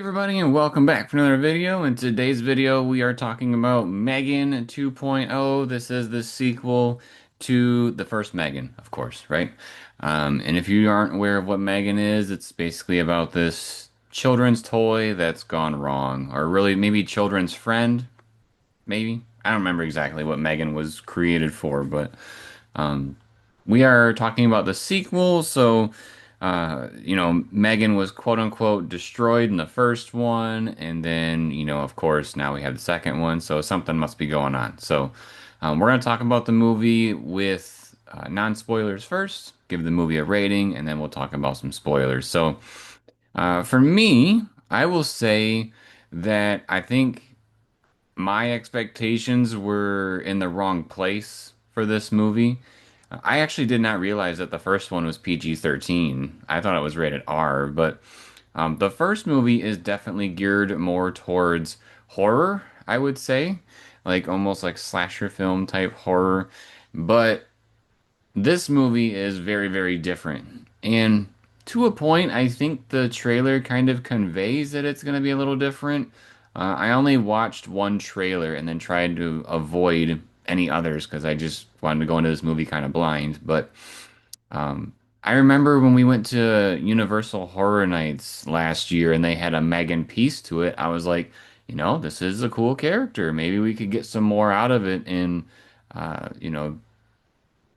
everybody, and welcome back for another video. In today's video, we are talking about M3GAN 2.0. This is the sequel to the first M3GAN, of course, right? And if you aren't aware of what M3GAN is, it's basically about this children's toy that's gone wrong, or really maybe children's friend, maybe. I don't remember exactly what M3GAN was created for, but um, we are talking about the sequel, so M3GAN was quote unquote destroyed in the first one, and then, of course, now we have the second one, so something must be going on. So, we're going to talk about the movie with non-spoilers first, give the movie a rating, and then we'll talk about some spoilers. So, for me, I will say that I think my expectations were in the wrong place for this movie. I actually did not realize that the first one was PG-13. I thought it was rated R, but the first movie is definitely geared more towards horror, I would say, like almost like slasher film type horror. But this movie is very, very different. And to a point, I think the trailer kind of conveys that it's going to be a little different. I only watched one trailer and then tried to avoid any others because I just wanted to go into this movie kind of blind. But I remember when we went to Universal Horror Nights last year and they had a M3GAN piece to it, I was like, this is a cool character. Maybe we could get some more out of it and,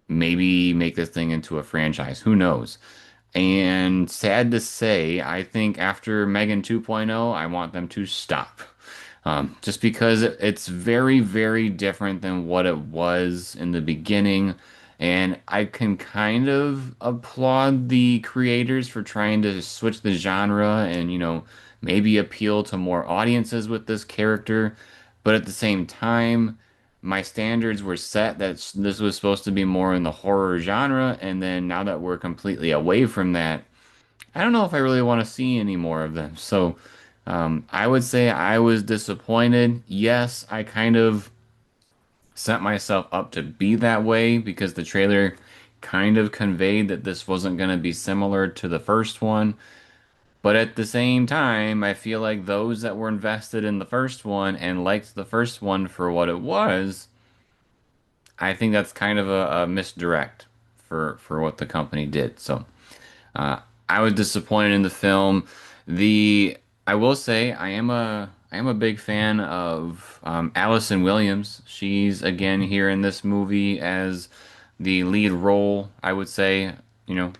maybe make this thing into a franchise. Who knows? And sad to say, I think after M3GAN 2.0, I want them to stop. Just because it's very, very different than what it was in the beginning. And I can kind of applaud the creators for trying to switch the genre and, maybe appeal to more audiences with this character. But at the same time, my standards were set that this was supposed to be more in the horror genre. And then now that we're completely away from that, I don't know if I really want to see any more of them. So I would say I was disappointed. Yes, I kind of set myself up to be that way because the trailer kind of conveyed that this wasn't going to be similar to the first one. But at the same time, I feel like those that were invested in the first one and liked the first one for what it was, I think that's kind of a misdirect for what the company did. So uh, I was disappointed in the film. The I will say I am a big fan of Allison Williams. She's again here in this movie as the lead role, I would say,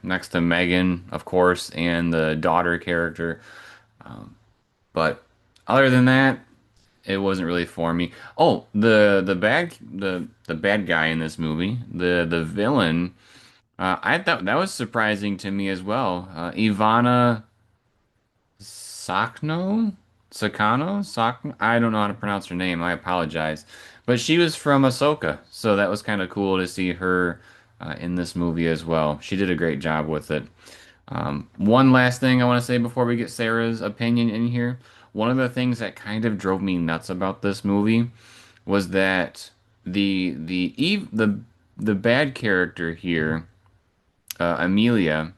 next to M3GAN, of course, and the daughter character. But other than that, it wasn't really for me. Oh, the bad guy in this movie, the villain. I thought that was surprising to me as well. Ivana Sakno? Sakano? I don't know how to pronounce her name. I apologize. But she was from Ahsoka, so that was kind of cool to see her in this movie as well. She did a great job with it. One last thing I want to say before we get Sarah's opinion in here. One of the things that kind of drove me nuts about this movie was that the bad character here, Amelia,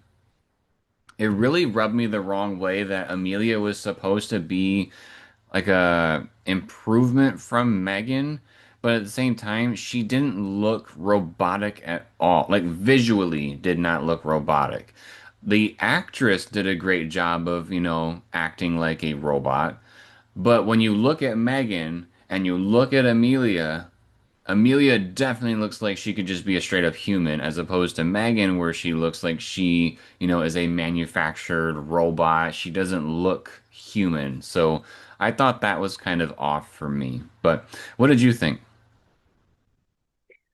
it really rubbed me the wrong way that Amelia was supposed to be like a improvement from M3GAN, but at the same time, she didn't look robotic at all. Like visually did not look robotic. The actress did a great job of, acting like a robot. But when you look at M3GAN and you look at Amelia, Amelia definitely looks like she could just be a straight up human, as opposed to M3GAN, where she looks like she, is a manufactured robot. She doesn't look human. So I thought that was kind of off for me. But what did you think?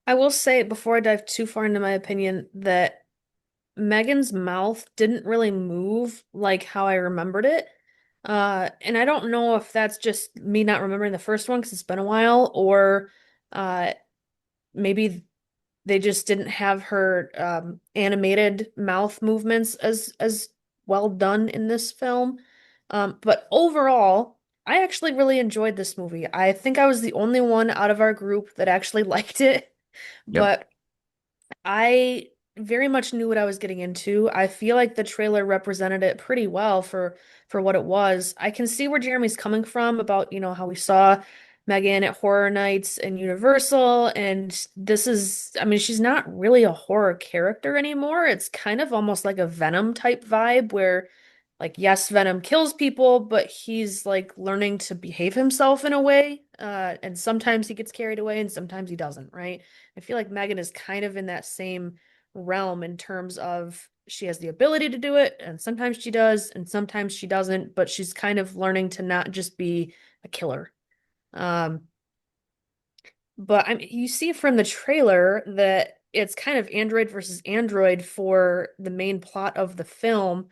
I will say before I dive too far into my opinion that Megan's mouth didn't really move like how I remembered it. And I don't know if that's just me not remembering the first one because it's been a while, or uh, maybe they just didn't have her animated mouth movements as well done in this film. But overall, I actually really enjoyed this movie. I think I was the only one out of our group that actually liked it. Yep. But I very much knew what I was getting into. I feel like the trailer represented it pretty well for what it was. I can see where Jeremy's coming from about, how we saw Megan at Horror Nights and Universal, and this is, I mean, she's not really a horror character anymore. It's kind of almost like a Venom type vibe where like yes, Venom kills people, but he's like learning to behave himself in a way. And sometimes he gets carried away and sometimes he doesn't, right? I feel like Megan is kind of in that same realm in terms of she has the ability to do it, and sometimes she does, and sometimes she doesn't, but she's kind of learning to not just be a killer. Um, but you see from the trailer that it's kind of Android versus Android for the main plot of the film.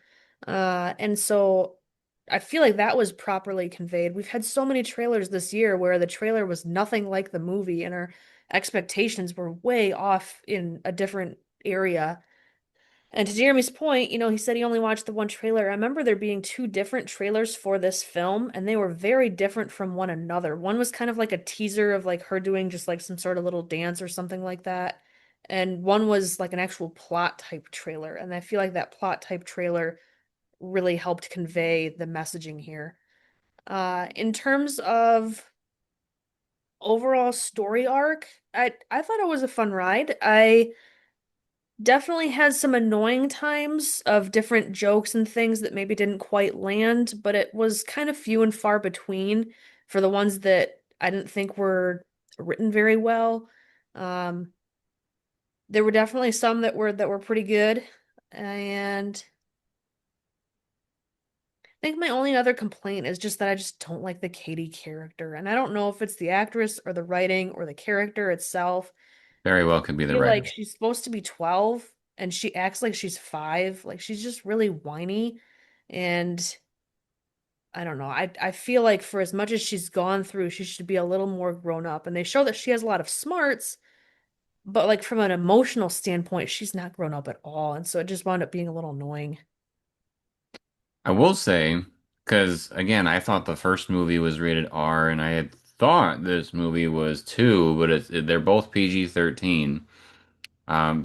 And so I feel like that was properly conveyed. We've had so many trailers this year where the trailer was nothing like the movie, and our expectations were way off in a different area. And to Jeremy's point, he said he only watched the one trailer. I remember there being two different trailers for this film, and they were very different from one another. One was kind of like a teaser of like her doing just like some sort of little dance or something like that. And one was like an actual plot type trailer. And I feel like that plot type trailer really helped convey the messaging here. In terms of overall story arc, I thought it was a fun ride. I definitely has some annoying times of different jokes and things that maybe didn't quite land, but it was kind of few and far between for the ones that I didn't think were written very well. Um, there were definitely some that were pretty good, and I think my only other complaint is just that I just don't like the Katie character, and I don't know if it's the actress or the writing or the character itself. Very well could be the Feel like writer. she's supposed to be 12 and she acts like she's 5. Like she's just really whiny. And I don't know. I feel like for as much as she's gone through, she should be a little more grown up. And they show that she has a lot of smarts, but like from an emotional standpoint, she's not grown up at all. And so it just wound up being a little annoying. I will say, because again, I thought the first movie was rated R, and I had thought this movie was too, but they're both PG-13.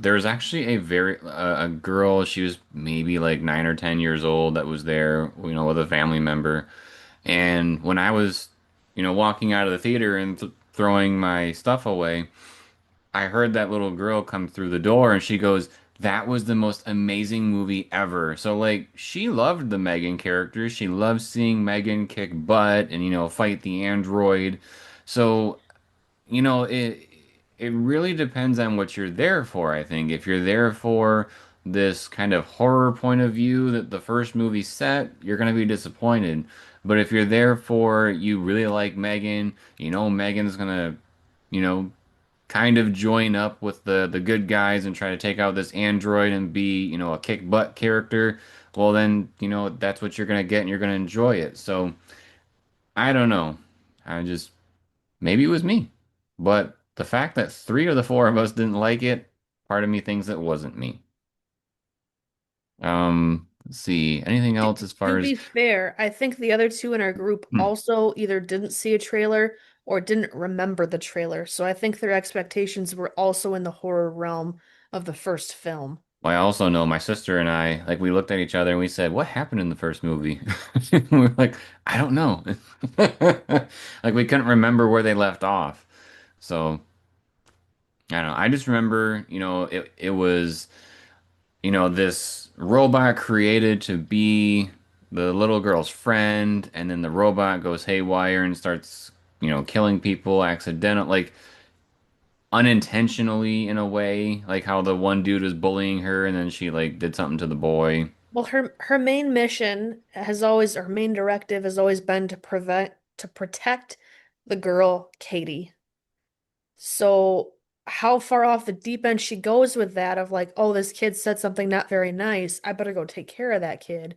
There's actually a girl. She was maybe like 9 or 10 years old that was there, with a family member. And when I was, walking out of the theater and throwing my stuff away, I heard that little girl come through the door and she goes, "That was the most amazing movie ever." So, like, she loved the Megan character. She loved seeing Megan kick butt and, fight the android. So, it really depends on what you're there for, I think. If you're there for this kind of horror point of view that the first movie set, you're going to be disappointed. But if you're there for you really like Megan, Megan's going to, you know, kind of join up with the good guys and try to take out this android and be, a kick butt character, well then, that's what you're going to get and you're going to enjoy it. So, I don't know. I just Maybe it was me. But the fact that three of the four of us didn't like it, part of me thinks it wasn't me. Let's see. Anything To, else as far to as be fair, I think the other two in our group hmm. also either didn't see a trailer or didn't remember the trailer. So I think their expectations were also in the horror realm of the first film. I also know my sister and I, like we looked at each other and we said, "What happened in the first movie?" We were like, "I don't know." Like we couldn't remember where they left off. So, I don't know. I just remember, it was this robot created to be the little girl's friend, and then the robot goes haywire and starts, killing people accidentally, like unintentionally in a way, like how the one dude was bullying her, and then she like did something to the boy. Well, her main mission has always, her main directive has always been to protect the girl, Katie. So how far off the deep end she goes with that of like, oh, this kid said something not very nice. I better go take care of that kid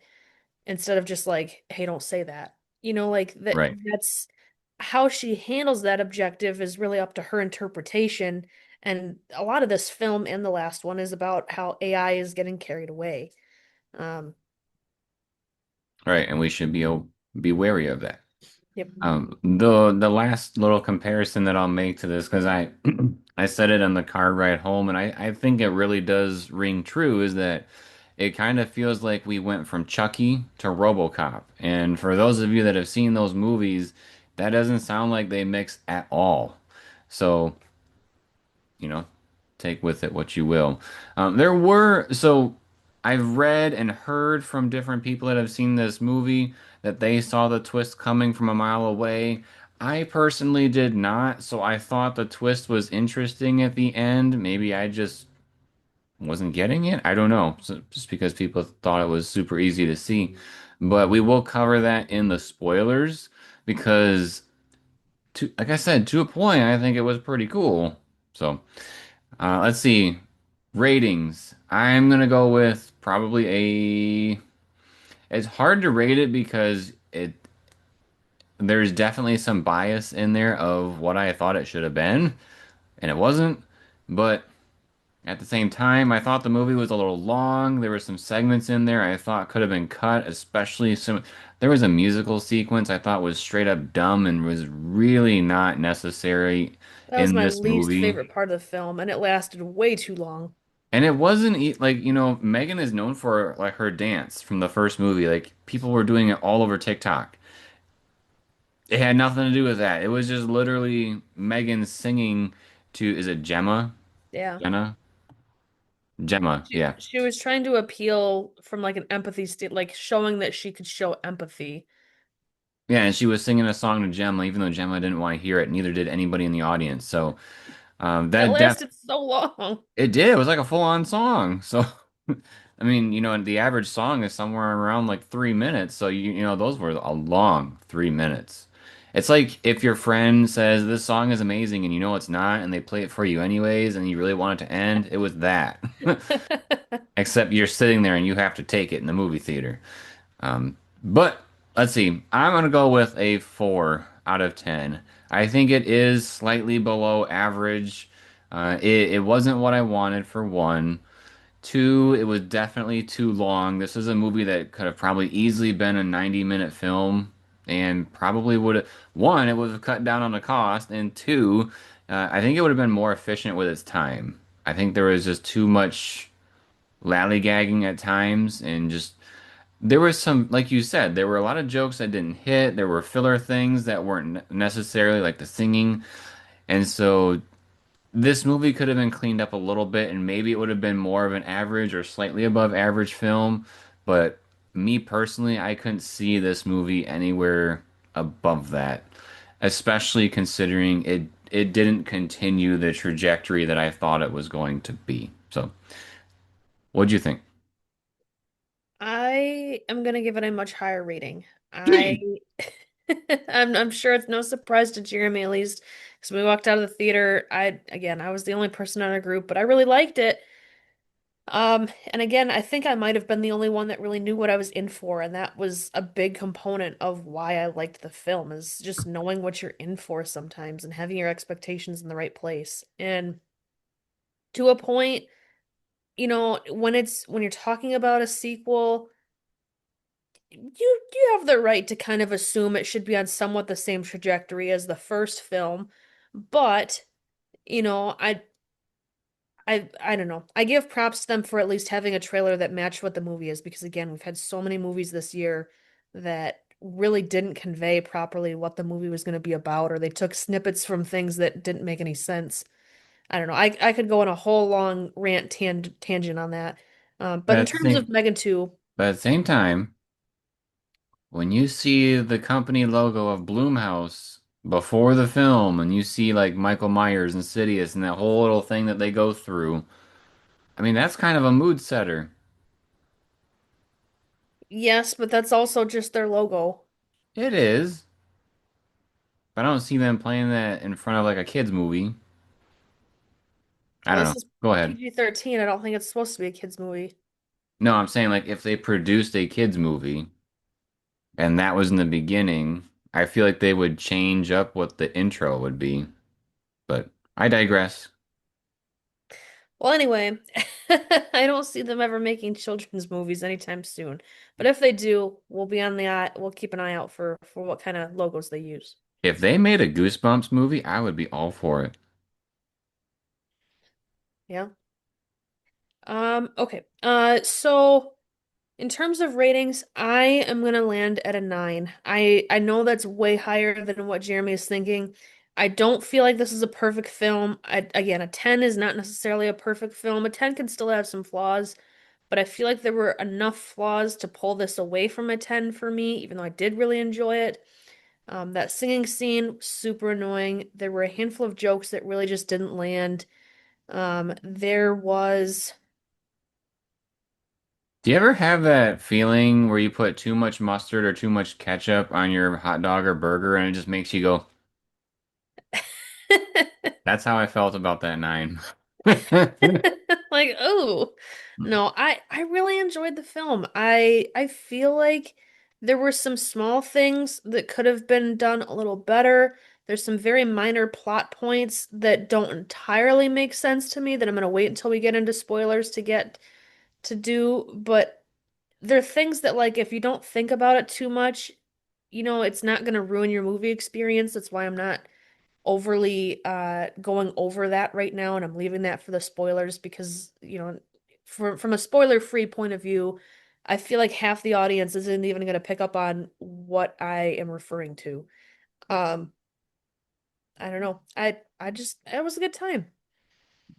instead of just like, hey, don't say that. Like Right. that's how she handles that objective is really up to her interpretation. And a lot of this film and the last one is about how AI is getting carried away. Um, Right. And we should be wary of that. Yep. The last little comparison that I'll make to this, because I I said it on the car ride home, and I think it really does ring true, is that it kind of feels like we went from Chucky to RoboCop. And for those of you that have seen those movies, that doesn't sound like they mix at all. So, you know, take with it what you will. So I've read and heard from different people that have seen this movie that they saw the twist coming from a mile away. I personally did not, so I thought the twist was interesting at the end. Maybe I just wasn't getting it. I don't know. So just because people thought it was super easy to see. But we will cover that in the spoilers because like I said, to a point, I think it was pretty cool. So let's see. Ratings. I'm gonna go with probably a. It's hard to rate it because there's definitely some bias in there of what I thought it should have been, and it wasn't. But at the same time, I thought the movie was a little long. There were some segments in there I thought could have been cut, especially some. There was a musical sequence I thought was straight up dumb and was really not necessary That was in my this least movie. favorite part of the film, and it lasted way too long. And it wasn't like, M3GAN is known for like her dance from the first movie. Like people were doing it all over TikTok. It had nothing to do with that. It was just literally M3GAN singing to, is it Gemma? Yeah. Jenna? Gemma, She yeah. she was trying to appeal from like an empathy state, like showing that she could show empathy. Yeah, and she was singing a song to Gemma, even though Gemma didn't want to hear it, neither did anybody in the audience. So That that def lasted so long. it did. It was like a full-on song. So I mean, the average song is somewhere around like 3 minutes. So those were a long 3 minutes. It's like if your friend says this song is amazing and you know it's not, and they play it for you anyways, and you really want it to end. It was that. Except you're sitting there and you have to take it in the movie theater. But let's see. I'm gonna go with a 4 out of 10. I think it is slightly below average. It wasn't what I wanted for one. Two, it was definitely too long. This is a movie that could have probably easily been a 90-minute film and probably would have, one, it would have cut down on the cost, and two, I think it would have been more efficient with its time. I think there was just too much lollygagging at times and just there was some, like you said, there were a lot of jokes that didn't hit. There were filler things that weren't necessarily like the singing. And so this movie could have been cleaned up a little bit and maybe it would have been more of an average or slightly above average film. But me personally, I couldn't see this movie anywhere above that, especially considering it didn't continue the trajectory that I thought it was going to be. So, what'd you think? I am gonna give it a much higher rating. I I'm sure it's no surprise to Jeremy, at least because we walked out of the theater. I was the only person in our group, but I really liked it. And again, I think I might have been the only one that really knew what I was in for, and that was a big component of why I liked the film, is just knowing what you're in for sometimes and having your expectations in the right place. And to a point, when you're talking about a sequel, you have the right to kind of assume it should be on somewhat the same trajectory as the first film, but you know, I don't know. I give props to them for at least having a trailer that matched what the movie is, because again, we've had so many movies this year that really didn't convey properly what the movie was going to be about, or they took snippets from things that didn't make any sense. I don't know. I could go on a whole long tangent on that. But But in at the terms same, of Megan 2, but at the same time, when you see the company logo of Bloomhouse before the film, and you see like Michael Myers, Insidious, and that whole little thing that they go through, I mean, that's kind of a mood setter. yes, but that's also just their logo. It is, but I don't see them playing that in front of like a kid's movie. I Well, don't this know. is Go ahead. PG-13. I don't think it's supposed to be a kids movie. No, I'm saying like if they produced a kid's movie and that was in the beginning, I feel like they would change up what the intro would be. But I digress. Well, anyway, I don't see them ever making children's movies anytime soon. But if they do, we'll keep an eye out for what kind of logos they use. If they made a Goosebumps movie, I would be all for it. Yeah. Okay. So in terms of ratings, I am gonna land at a 9. I know that's way higher than what Jeremy is thinking. I don't feel like this is a perfect film. Again, a 10 is not necessarily a perfect film. A 10 can still have some flaws, but I feel like there were enough flaws to pull this away from a 10 for me, even though I did really enjoy it. That singing scene, super annoying. There were a handful of jokes that really just didn't land. There was. Do you ever have that feeling where you put too much mustard or too much ketchup on your hot dog or burger and it just makes you go, that's how I felt about that nine. Like, oh, no, I really enjoyed the film. I feel like there were some small things that could have been done a little better. There's some very minor plot points that don't entirely make sense to me that I'm gonna wait until we get into spoilers to get to do, but they're things that like if you don't think about it too much, it's not gonna ruin your movie experience. That's why I'm not overly going over that right now, and I'm leaving that for the spoilers because, from a spoiler-free point of view, I feel like half the audience isn't even going to pick up on what I am referring to. Um, I don't know. I just it was a good time.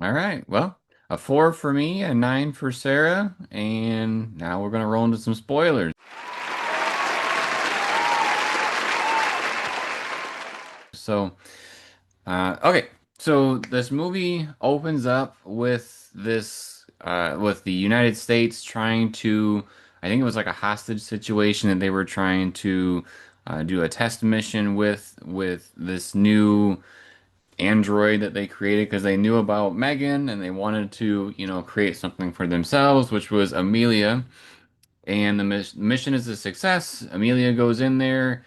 All right. Well, a four for me, a nine for Sarah, and now we're gonna roll into some spoilers. So, okay. So this movie opens up with with the United States trying to, I think it was like a hostage situation that they were trying to do a test mission with this new android that they created because they knew about Megan and they wanted to, create something for themselves, which was Amelia. And the mission is a success. Amelia goes in there,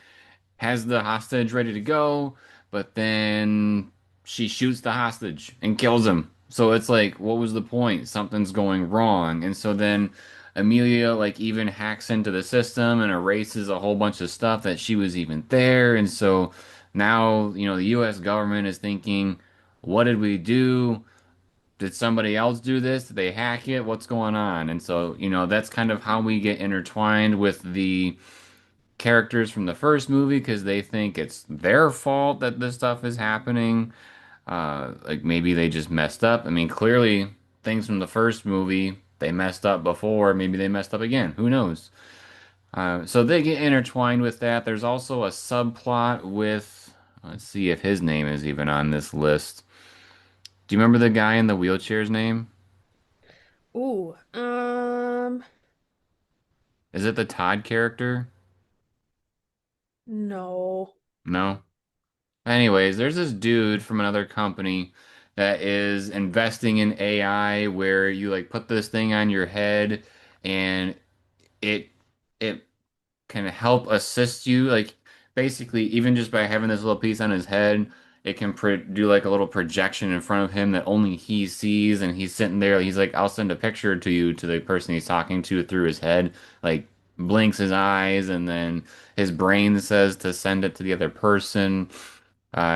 has the hostage ready to go, but then she shoots the hostage and kills him. So it's like, what was the point? Something's going wrong. And so then Amelia like even hacks into the system and erases a whole bunch of stuff that she was even there. And so now, the US government is thinking, what did we do? Did somebody else do this? Did they hack it? What's going on? And so, that's kind of how we get intertwined with the characters from the first movie because they think it's their fault that this stuff is happening. Like maybe they just messed up. I mean, clearly things from the first movie they messed up before. Maybe they messed up again. Who knows? So they get intertwined with that. There's also a subplot with, let's see if his name is even on this list. Do you remember the guy in the wheelchair's name? Ooh, Is it the Todd character? no. No. Anyways, there's this dude from another company that is investing in AI where you like put this thing on your head and it it can help assist you like basically even just by having this little piece on his head, it can do like a little projection in front of him that only he sees and he's sitting there he's like I'll send a picture to you to the person he's talking to through his head like blinks his eyes and then his brain says to send it to the other person.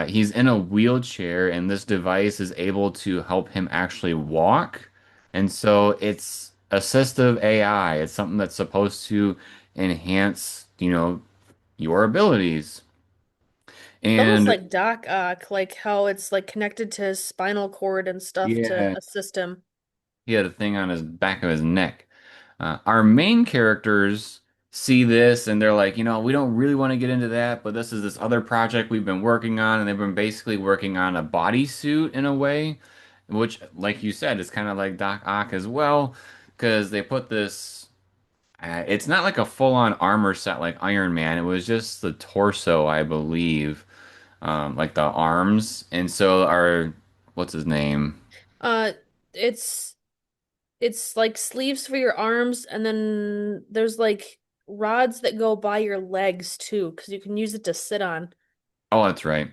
He's in a wheelchair, and this device is able to help him actually walk. And so it's assistive AI. It's something that's supposed to enhance, your abilities. It's almost And like Doc Ock, like how it's like connected to his spinal cord and stuff to yeah, assist him. he had a thing on his back of his neck. Our main characters see this and they're like, we don't really want to get into that, but this is this other project we've been working on, and they've been basically working on a bodysuit in a way, which, like you said, is kind of like Doc Ock as well, because they put this. It's not like a full-on armor set like Iron Man. It was just the torso, I believe, like the arms, and so our what's his name? Uh, it's it's like sleeves for your arms, and then there's like rods that go by your legs too, because you can use it to sit on. Oh, that's right.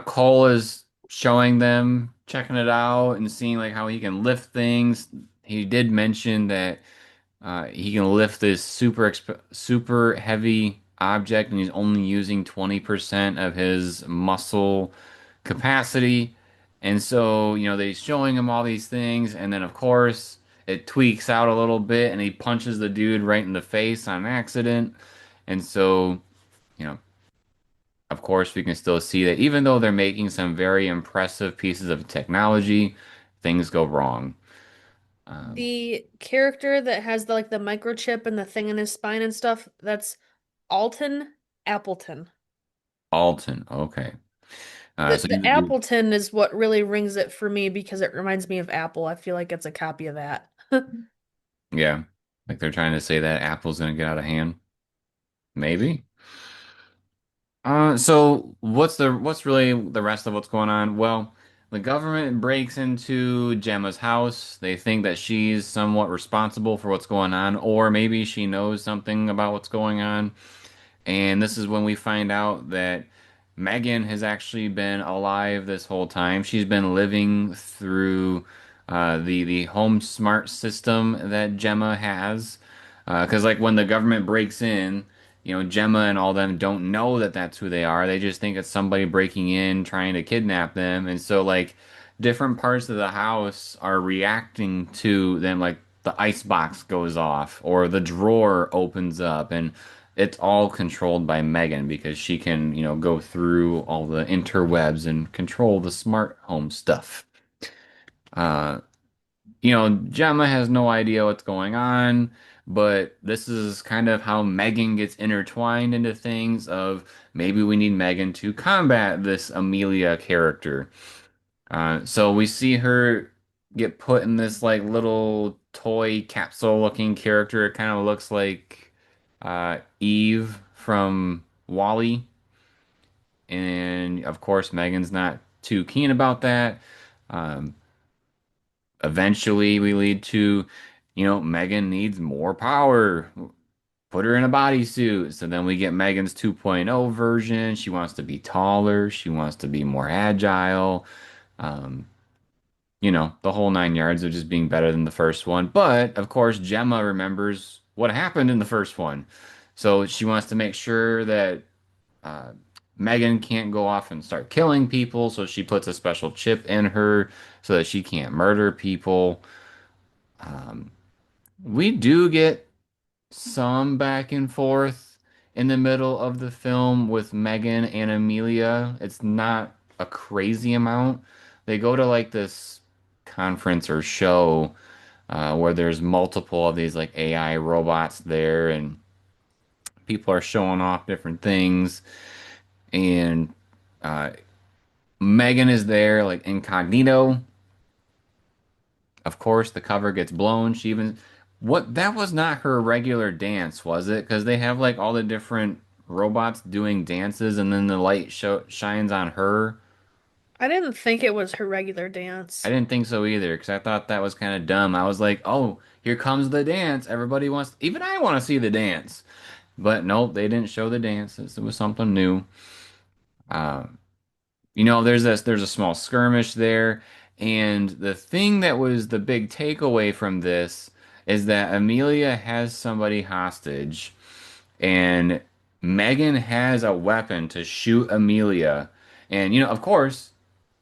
Cole is showing them, checking it out, and seeing like how he can lift things. he did mention that he can lift this super heavy object, and he's only using 20% of his muscle capacity. And so, they're showing him all these things, and then of course it tweaks out a little bit, and he punches the dude right in the face on accident. And so, you know, of course, we can still see that even though they're making some very impressive pieces of technology, things go wrong. Um, The character that has the microchip and the thing in his spine and stuff, that's Alton Appleton. Alton, okay. The So the Appleton is what really rings it for me because it reminds me of Apple. I feel like it's a copy of that. yeah, like they're trying to say that Apple's gonna get out of hand. Maybe. So what's really the rest of what's going on? Well, the government breaks into Gemma's house. They think that she's somewhat responsible for what's going on, or maybe she knows something about what's going on. And this is when we find out that Megan has actually been alive this whole time. She's been living through the home smart system that Gemma has. Because like when the government breaks in, Gemma and all them don't know that that's who they are. They just think it's somebody breaking in trying to kidnap them. And so like different parts of the house are reacting to them, like the ice box goes off or the drawer opens up, and it's all controlled by Megan because she can, go through all the interwebs and control the smart home stuff. Uh, Gemma has no idea what's going on, but this is kind of how Megan gets intertwined into things of maybe we need Megan to combat this Amelia character. So we see her get put in this like little toy capsule looking character. It kind of looks like Eve from Wall-E. And of course, Megan's not too keen about that. Um, Eventually, we lead to, Megan needs more power. Put her in a bodysuit. So then we get Megan's 2.0 version. She wants to be taller. She wants to be more agile. Um, the whole 9 yards of just being better than the first one. But of course, Gemma remembers what happened in the first one. So she wants to make sure that uh, Megan can't go off and start killing people. So she puts a special chip in her so that she can't murder people. Um, we do get some back and forth in the middle of the film with Megan and Amelia. It's not a crazy amount. They go to like this conference or show where there's multiple of these like AI robots there, and people are showing off different things. And uh, Megan is there like incognito. Of course, the cover gets blown. What that was not her regular dance, was it? Because they have like all the different robots doing dances, and then the light shines on her. I didn't think it was her regular I dance. didn't think so either, because I thought that was kind of dumb. I was like, oh, here comes the dance. Everybody wants, even I want to see the dance. But nope, they didn't show the dance. It was something new. Uh, there's a small skirmish there, and the thing that was the big takeaway from this is that Amelia has somebody hostage, and Megan has a weapon to shoot Amelia. And of course,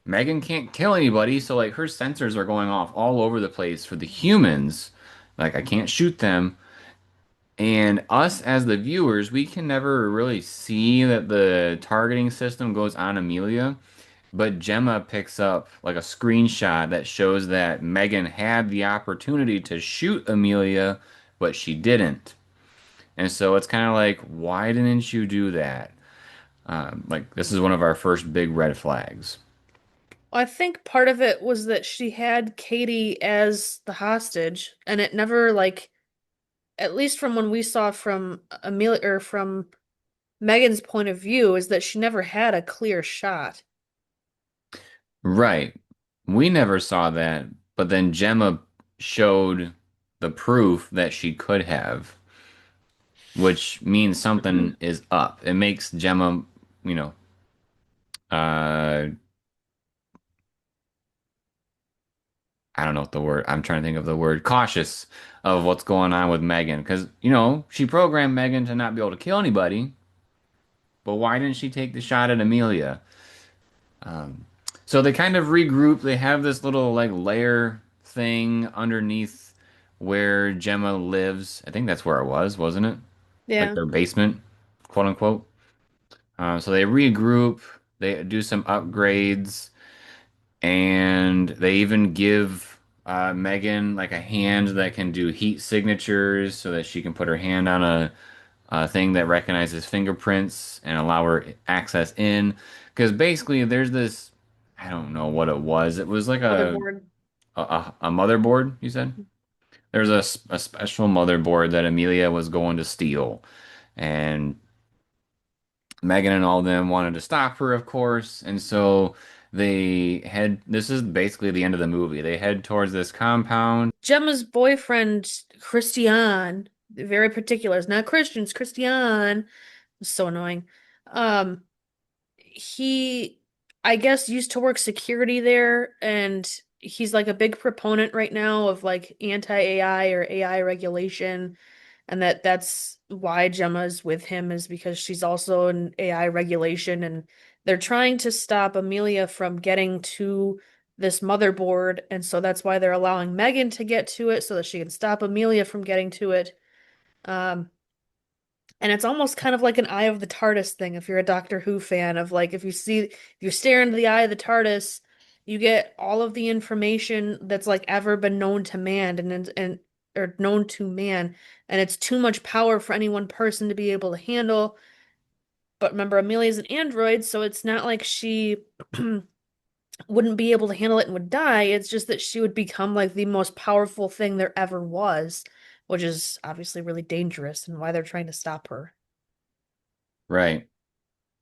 Megan can't kill anybody, so like her sensors are going off all over the place for the humans. Like I can't shoot them. And us as the viewers, we can never really see that the targeting system goes on Amelia. But Gemma picks up like a screenshot that shows that Megan had the opportunity to shoot Amelia, but she didn't. And so it's kind of like, why didn't you do that? Like, this is one of our first big red flags. I think part of it was that she had Katie as the hostage, and it never at least from when we saw from Amelia or from Megan's point of view, is that she never had a clear shot. Right. We never saw that, but then Gemma showed the proof that she could have, which means something is up. It makes Gemma, you know, uh, I don't know what the word, I'm trying to think of the word, cautious of what's going on with Megan. Because, you know, she programmed Megan to not be able to kill anybody, but why didn't she take the shot at Amelia? Um, so they kind of regroup. They have this little like lair thing underneath where Gemma lives. I think that's where it was, wasn't it? Like Yeah. their basement, quote unquote. So they regroup. They do some upgrades, and they even give Megan like a hand that can do heat signatures, so that she can put her hand on a thing that recognizes fingerprints and allow her access in. Because basically, there's this, I don't know what it was. It was like Motherboard. a motherboard, you said? There's a special motherboard that Amelia was going to steal. And Megan and all of them wanted to stop her, of course. And so they head, this is basically the end of the movie. They head towards this compound. Gemma's boyfriend, Christian, very particular, is not Christian, it's Christian. So annoying. Um, he, I guess, used to work security there, and he's like a big proponent right now of like anti-AI or AI regulation, and that's why Gemma's with him is because she's also in AI regulation, and they're trying to stop Amelia from getting to this motherboard, and so that's why they're allowing Megan to get to it so that she can stop Amelia from getting to it. Um, and it's almost kind of like an Eye of the TARDIS thing if you're a Doctor Who fan of like if you stare into the eye of the TARDIS, you get all of the information that's like ever been known to man and or known to man, and it's too much power for any one person to be able to handle. But remember, Amelia's an android, so it's not like she wouldn't be able to handle it and would die. It's just that she would become like the most powerful thing there ever was, which is obviously really dangerous and why they're trying to stop her. Right.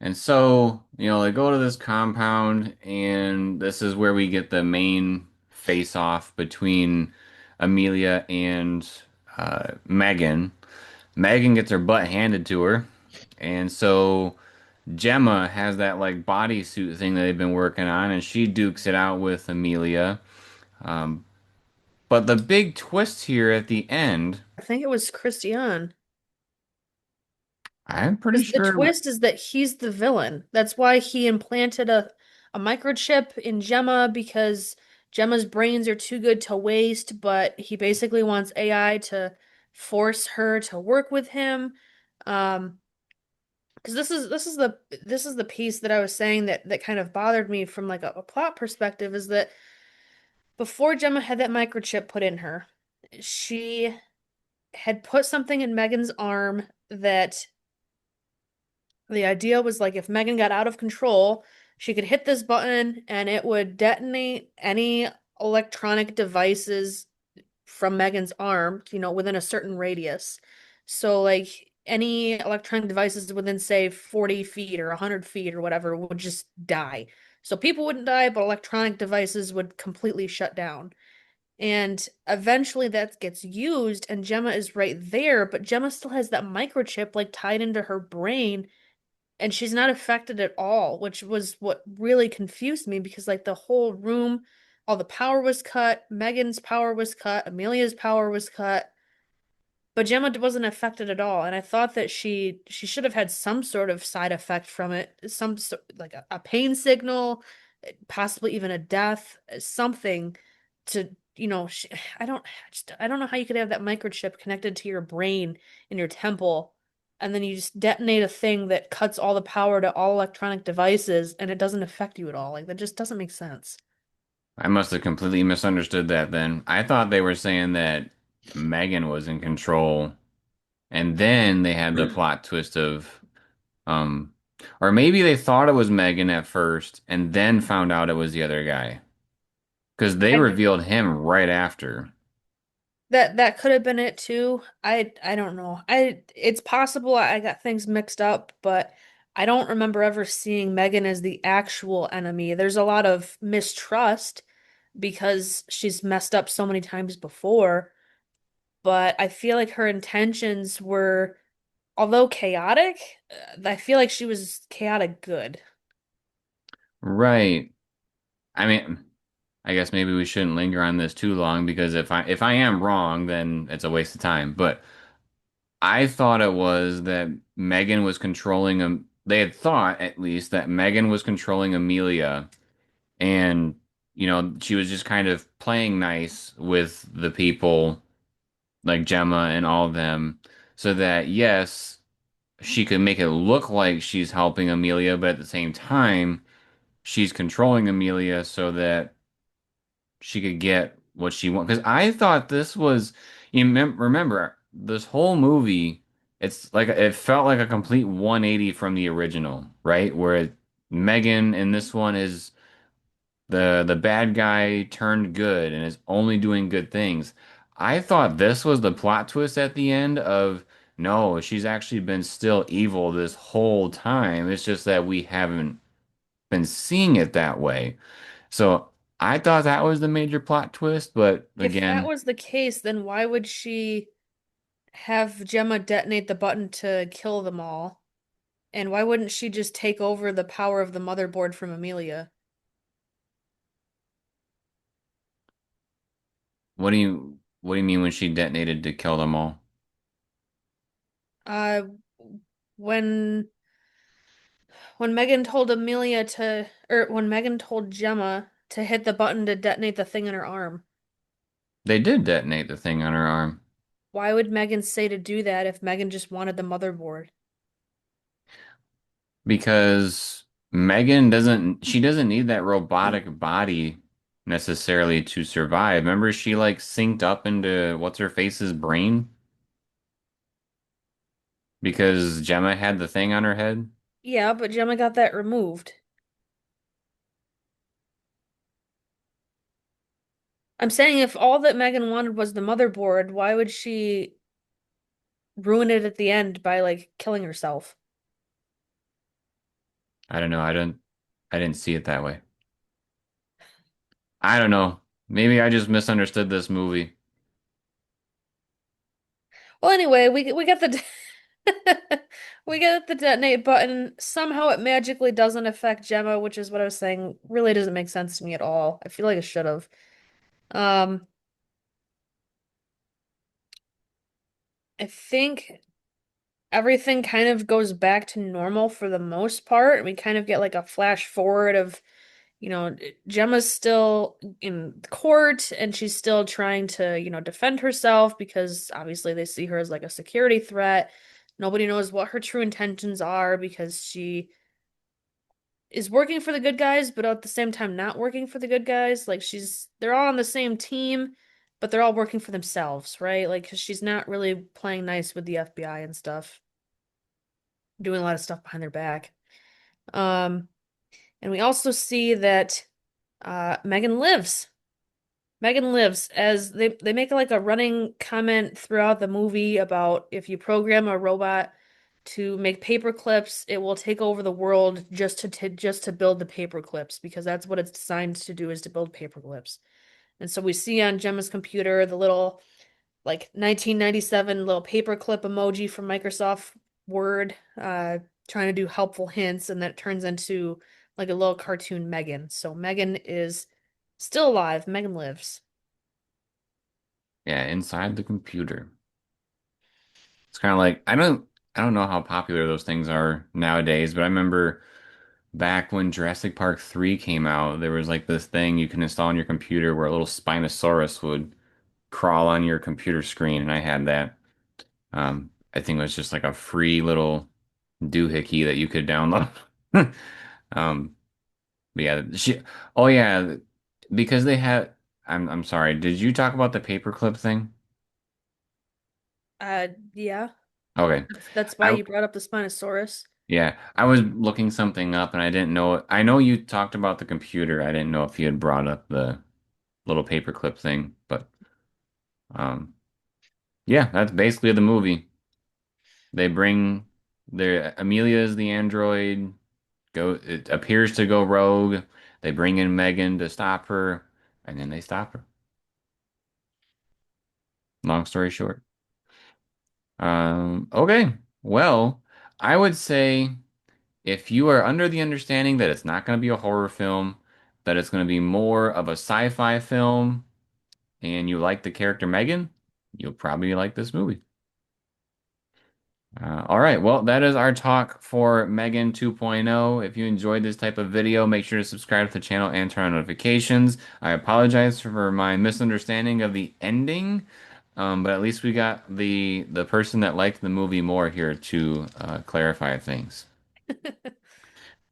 And so, you know, they go to this compound, and this is where we get the main face-off between Amelia and Megan. Megan gets her butt handed to her, and so Gemma has that like bodysuit thing that they've been working on, and she dukes it out with Amelia. Um, but the big twist here at the end, I think it was Christian. I'm pretty Because the sure. twist is that he's the villain. That's why he implanted a microchip in Gemma because Gemma's brains are too good to waste, but he basically wants AI to force her to work with him. Um, because this is the piece that I was saying that kind of bothered me from like a plot perspective is that before Gemma had that microchip put in her, she had put something in Megan's arm that the idea was like if Megan got out of control, she could hit this button and it would detonate any electronic devices from Megan's arm, within a certain radius. So, like, any electronic devices within, say, 40 feet or 100 feet or whatever would just die. So, people wouldn't die, but electronic devices would completely shut down. And eventually that gets used, and Gemma is right there, but Gemma still has that microchip like tied into her brain and she's not affected at all, which was what really confused me because like the whole room, all the power was cut, Megan's power was cut, Amelia's power was cut, but Gemma wasn't affected at all. And I thought that she should have had some sort of side effect from it, like a pain signal, possibly even a death, something to I don't know how you could have that microchip connected to your brain in your temple, and then you just detonate a thing that cuts all the power to all electronic devices, and it doesn't affect you at all. Like that just doesn't make sense. I must have completely misunderstood that then. I thought they were saying that Megan was in control, and then they had the plot twist of, um, or maybe they thought it was Megan at first, and then found out it was the other guy. Because they I revealed him right after. that could have been it too. I don't know. It's possible I got things mixed up, but I don't remember ever seeing Megan as the actual enemy. There's a lot of mistrust because she's messed up so many times before, but I feel like her intentions were, although chaotic, I feel like she was chaotic good. Right. I mean, I guess maybe we shouldn't linger on this too long because if I am wrong, then it's a waste of time. But I thought it was that Megan was controlling him. They had thought at least that Megan was controlling Amelia, and she was just kind of playing nice with the people like Gemma and all of them, so that yes, she could make it look like she's helping Amelia, but at the same time, she's controlling Amelia so that she could get what she wants. Because I thought this was, remember, this whole movie, it's like it felt like a complete 180 from the original, right? Where Megan in this one is the bad guy turned good and is only doing good things. I thought this was the plot twist at the end of no, she's actually been still evil this whole time. It's just that we haven't been seeing it that way. So I thought that was the major plot twist, but If that again, was the case, then why would she have Gemma detonate the button to kill them all? And why wouldn't she just take over the power of the motherboard from Amelia? what do you mean when she detonated to kill them all? Uh, when when Megan told Amelia to, or when Megan told Gemma to hit the button to detonate the thing in her arm, They did detonate the thing on her arm why would Megan say to do that if Megan just wanted the motherboard? because she doesn't need that robotic body necessarily to survive. Remember she like synced up into what's her face's brain because Gemma had the thing on her head? Yeah, but Gemma got that removed. I'm saying if all that Megan wanted was the motherboard, why would she ruin it at the end by like killing herself? I don't know. I didn't see it that way. I don't know. Maybe I just misunderstood this movie. Well, anyway, we got the we got the detonate button. Somehow it magically doesn't affect Gemma, which is what I was saying. Really doesn't make sense to me at all. I feel like it should have. Um, I think everything kind of goes back to normal for the most part. We kind of get like a flash forward of, Gemma's still in court and she's still trying to, defend herself because obviously they see her as like a security threat. Nobody knows what her true intentions are because she is working for the good guys, but at the same time not working for the good guys. Like they're all on the same team, but they're all working for themselves, right? Like, 'cause she's not really playing nice with the FBI and stuff, doing a lot of stuff behind their back. Um, and we also see that Megan lives. Megan lives as they make like a running comment throughout the movie about if you program a robot to make paper clips, it will take over the world just to build the paper clips because that's what it's designed to do is to build paper clips. And so we see on Gemma's computer the little like 1997 little paperclip emoji from Microsoft Word, trying to do helpful hints, and that turns into like a little cartoon Megan. So Megan is still alive. Megan lives. Yeah, inside the computer. It's kind of like I don't know how popular those things are nowadays, but I remember back when Jurassic Park 3 came out, there was like this thing you can install on your computer where a little Spinosaurus would crawl on your computer screen, and I had that. I think it was just like a free little doohickey that you could download. Um, but yeah, oh yeah, because they had. I'm sorry. Did you talk about the paperclip thing? Yeah, Okay. that's why I you brought up the Spinosaurus. Yeah, I was looking something up and I didn't know. I know you talked about the computer. I didn't know if you had brought up the little paperclip thing, but um, yeah, that's basically the movie. They bring their Amelia is the android. It appears to go rogue. They bring in Megan to stop her, and then they stop her. Long story short. Okay. Well, I would say if you are under the understanding that it's not going to be a horror film, that it's going to be more of a sci-fi film and you like the character Megan, you'll probably like this movie. All right, well, that is our talk for Megan 2.0. If you enjoyed this type of video, make sure to subscribe to the channel and turn on notifications. I apologize for my misunderstanding of the ending, but at least we got the person that liked the movie more here to clarify things.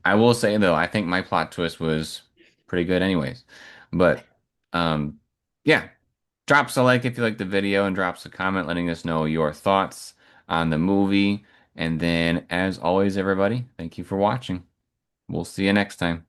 I will say though, I think my plot twist was pretty good anyways. But um, yeah, drops a like if you like the video and drops a comment letting us know your thoughts on the movie. And then, as always, everybody, thank you for watching. We'll see you next time.